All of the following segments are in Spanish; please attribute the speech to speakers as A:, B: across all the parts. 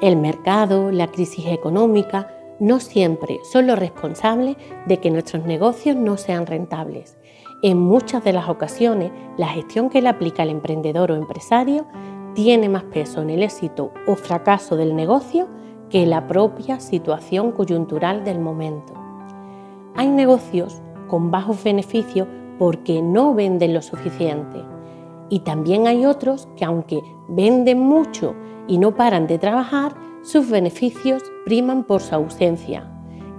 A: El mercado, la crisis económica, no siempre son los responsables de que nuestros negocios no sean rentables. En muchas de las ocasiones, la gestión que le aplica el emprendedor o empresario tiene más peso en el éxito o fracaso del negocio que la propia situación coyuntural del momento. Hay negocios con bajos beneficios porque no venden lo suficiente. Y también hay otros que, aunque venden mucho y no paran de trabajar, sus beneficios priman por su ausencia.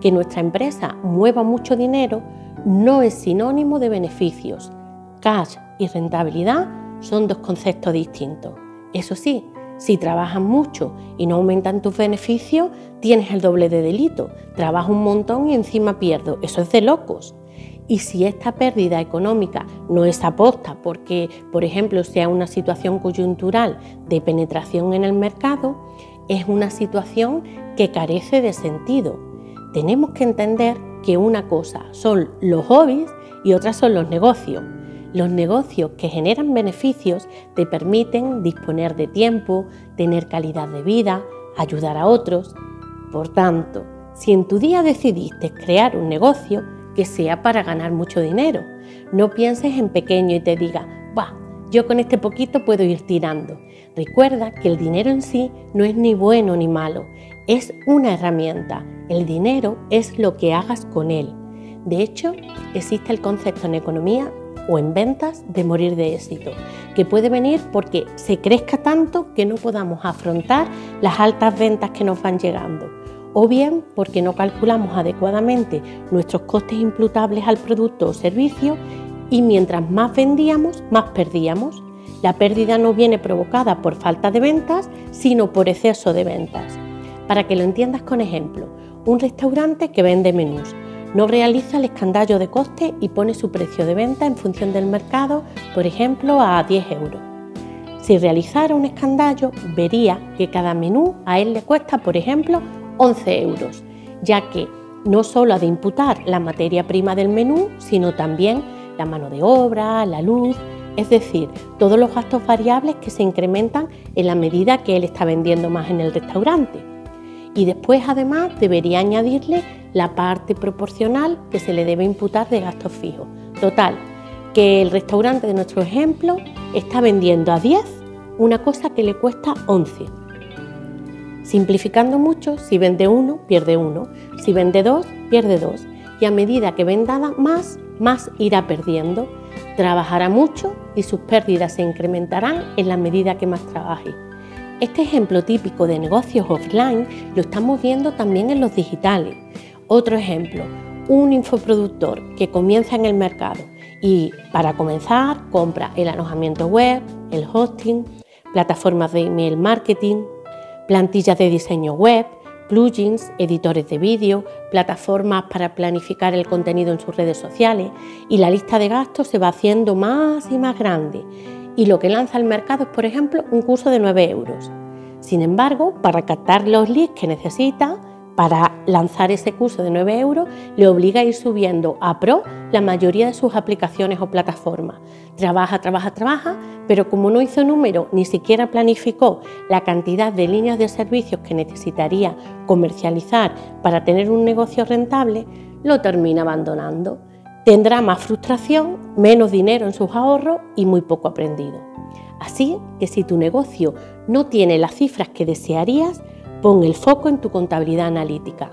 A: Que nuestra empresa mueva mucho dinero no es sinónimo de beneficios. Cash y rentabilidad son dos conceptos distintos. Eso sí, si trabajas mucho y no aumentan tus beneficios, tienes el doble de delito. Trabajo un montón y encima pierdo. Eso es de locos. Y si esta pérdida económica no es aposta porque, por ejemplo, sea una situación coyuntural de penetración en el mercado, es una situación que carece de sentido. Tenemos que entender que una cosa son los hobbies y otra son los negocios. Los negocios que generan beneficios te permiten disponer de tiempo, tener calidad de vida, ayudar a otros. Por tanto, si en tu día decidiste crear un negocio, que sea para ganar mucho dinero. No pienses en pequeño y te digas, "Bah, yo con este poquito puedo ir tirando". Recuerda que el dinero en sí no es ni bueno ni malo, es una herramienta. El dinero es lo que hagas con él. De hecho, existe el concepto en economía o en ventas de morir de éxito, que puede venir porque se crezca tanto que no podamos afrontar las altas ventas que nos van llegando, o bien porque no calculamos adecuadamente nuestros costes imputables al producto o servicio y mientras más vendíamos, más perdíamos. La pérdida no viene provocada por falta de ventas, sino por exceso de ventas. Para que lo entiendas con ejemplo, un restaurante que vende menús no realiza el escandallo de coste y pone su precio de venta en función del mercado, por ejemplo, a 10 euros. Si realizara un escandallo, vería que cada menú a él le cuesta, por ejemplo, 11 euros, ya que no solo ha de imputar la materia prima del menú, sino también la mano de obra, la luz, es decir, todos los gastos variables que se incrementan en la medida que él está vendiendo más en el restaurante. Y después, además, debería añadirle la parte proporcional que se le debe imputar de gastos fijos. Total, que el restaurante de nuestro ejemplo está vendiendo a 10 una cosa que le cuesta 11. Simplificando mucho, si vende 1, pierde 1, si vende 2, pierde 2, y a medida que venda más irá perdiendo. Trabajará mucho y sus pérdidas se incrementarán en la medida que más trabaje. Este ejemplo típico de negocios offline lo estamos viendo también en los digitales. Otro ejemplo, un infoproductor que comienza en el mercado y para comenzar compra el alojamiento web, el hosting, plataformas de email marketing, plantillas de diseño web, plugins, editores de vídeo, plataformas para planificar el contenido en sus redes sociales, y la lista de gastos se va haciendo más y más grande. Y lo que lanza al mercado es, por ejemplo, un curso de 9 euros. Sin embargo, para captar los leads que necesita, para lanzar ese curso de 9 euros, le obliga a ir subiendo a Pro la mayoría de sus aplicaciones o plataformas. Trabaja, pero como no hizo número, ni siquiera planificó la cantidad de líneas de servicios que necesitaría comercializar para tener un negocio rentable, lo termina abandonando. Tendrá más frustración, menos dinero en sus ahorros y muy poco aprendido. Así que si tu negocio no tiene las cifras que desearías, pon el foco en tu contabilidad analítica.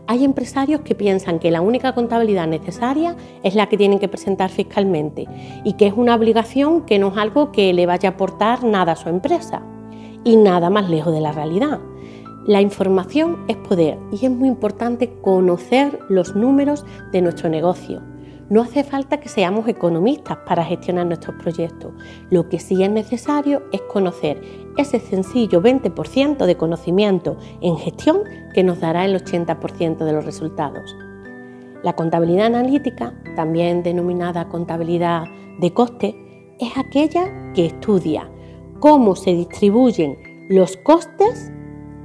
A: Hay empresarios que piensan que la única contabilidad necesaria es la que tienen que presentar fiscalmente y que es una obligación que no es algo que le vaya a aportar nada a su empresa. Y nada más lejos de la realidad. La información es poder y es muy importante conocer los números de nuestro negocio. No hace falta que seamos economistas para gestionar nuestros proyectos. Lo que sí es necesario es conocer ese sencillo 20% de conocimiento en gestión que nos dará el 80% de los resultados. La contabilidad analítica, también denominada contabilidad de coste, es aquella que estudia cómo se distribuyen los costes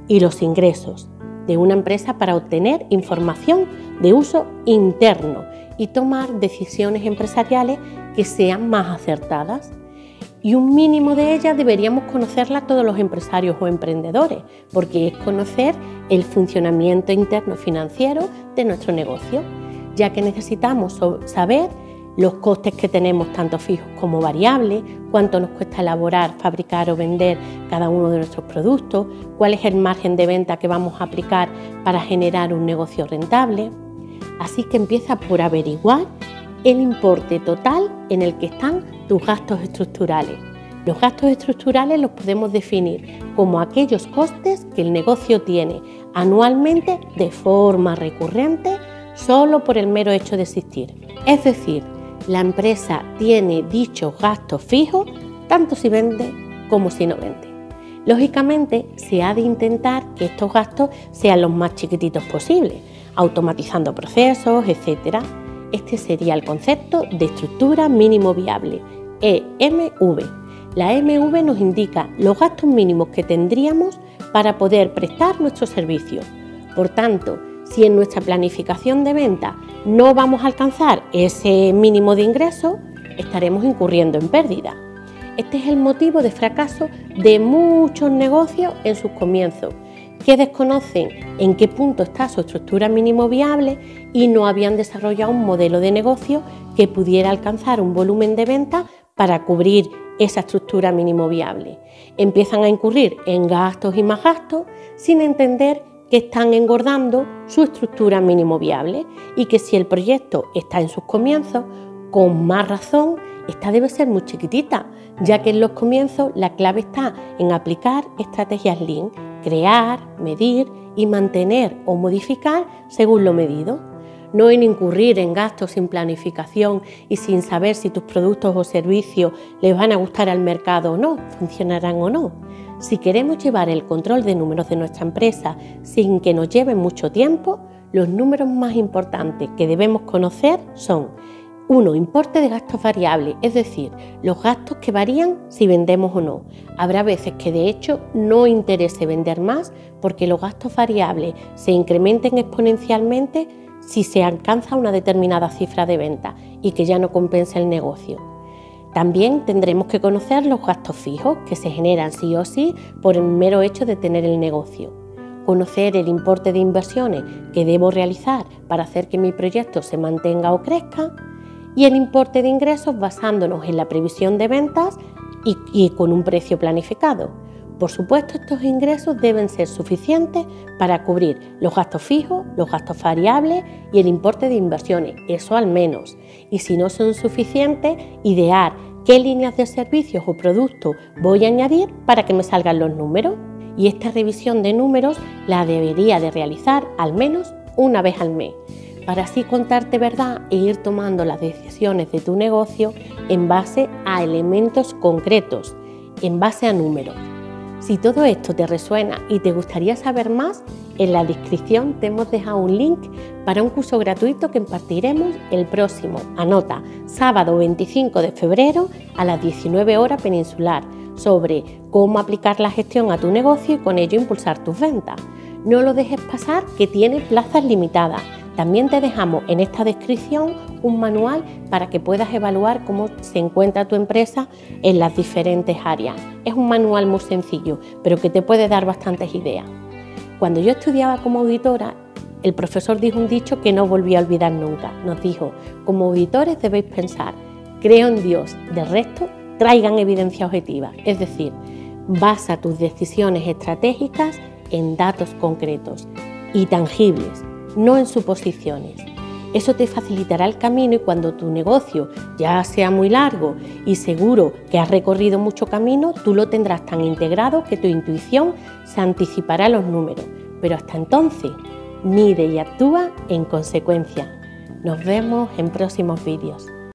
A: y los ingresos de una empresa para obtener información de uso interno y tomar decisiones empresariales que sean más acertadas. y un mínimo de ellas deberíamos conocerla todos los empresarios o emprendedores, porque es conocer el funcionamiento interno financiero de nuestro negocio, ya que necesitamos saber los costes que tenemos tanto fijos como variables, cuánto nos cuesta elaborar, fabricar o vender cada uno de nuestros productos, cuál es el margen de venta que vamos a aplicar para generar un negocio rentable. Así que empieza por averiguar el importe total en el que están tus gastos estructurales. Los gastos estructurales los podemos definir como aquellos costes que el negocio tiene anualmente de forma recurrente solo por el mero hecho de existir. Es decir, la empresa tiene dichos gastos fijos tanto si vende como si no vende. Lógicamente, se ha de intentar que estos gastos sean los más chiquititos posibles, automatizando procesos, etc. Este sería el concepto de estructura mínimo viable, EMV. La EMV nos indica los gastos mínimos que tendríamos para poder prestar nuestro servicio. Por tanto, si en nuestra planificación de venta no vamos a alcanzar ese mínimo de ingresos, estaremos incurriendo en pérdida. Este es el motivo de fracaso de muchos negocios en sus comienzos, que desconocen en qué punto está su estructura mínimo viable y no habían desarrollado un modelo de negocio que pudiera alcanzar un volumen de venta para cubrir esa estructura mínimo viable. Empiezan a incurrir en gastos y más gastos sin entender que están engordando su estructura mínimo viable y que si el proyecto está en sus comienzos, con más razón, esta debe ser muy chiquitita, ya que en los comienzos la clave está en aplicar estrategias Lean, crear, medir y mantener o modificar según lo medido. No en incurrir en gastos sin planificación y sin saber si tus productos o servicios les van a gustar al mercado o no, funcionarán o no. Si queremos llevar el control de números de nuestra empresa sin que nos lleve mucho tiempo, los números más importantes que debemos conocer son 1. Importe de gastos variables, es decir, los gastos que varían si vendemos o no. Habrá veces que de hecho no interese vender más porque los gastos variables se incrementen exponencialmente si se alcanza una determinada cifra de venta y que ya no compensa el negocio. También tendremos que conocer los gastos fijos que se generan sí o sí por el mero hecho de tener el negocio. Conocer el importe de inversiones que debo realizar para hacer que mi proyecto se mantenga o crezca y el importe de ingresos basándonos en la previsión de ventas y con un precio planificado. Por supuesto, estos ingresos deben ser suficientes para cubrir los gastos fijos, los gastos variables y el importe de inversiones, eso al menos. Y si no son suficientes, idear qué líneas de servicios o productos voy a añadir para que me salgan los números. Y esta revisión de números la debería de realizar al menos una vez al mes, para así contarte verdad e ir tomando las decisiones de tu negocio en base a elementos concretos, en base a números. Si todo esto te resuena y te gustaría saber más, en la descripción te hemos dejado un link para un curso gratuito que impartiremos el próximo, anota, sábado 25 de febrero a las 19 horas peninsular, sobre cómo aplicar la gestión a tu negocio y con ello impulsar tus ventas. No lo dejes pasar, que tiene plazas limitadas. También te dejamos en esta descripción un manual para que puedas evaluar cómo se encuentra tu empresa en las diferentes áreas. Es un manual muy sencillo, pero que te puede dar bastantes ideas. Cuando yo estudiaba como auditora, el profesor dijo un dicho que no volví a olvidar nunca. Nos dijo, como auditores debéis pensar, creo en Dios, del resto traigan evidencia objetiva. Es decir, basa tus decisiones estratégicas en datos concretos y tangibles, no en suposiciones. Eso te facilitará el camino y cuando tu negocio ya sea muy largo y seguro que has recorrido mucho camino, tú lo tendrás tan integrado que tu intuición se anticipará a los números. Pero hasta entonces, mide y actúa en consecuencia. Nos vemos en próximos vídeos.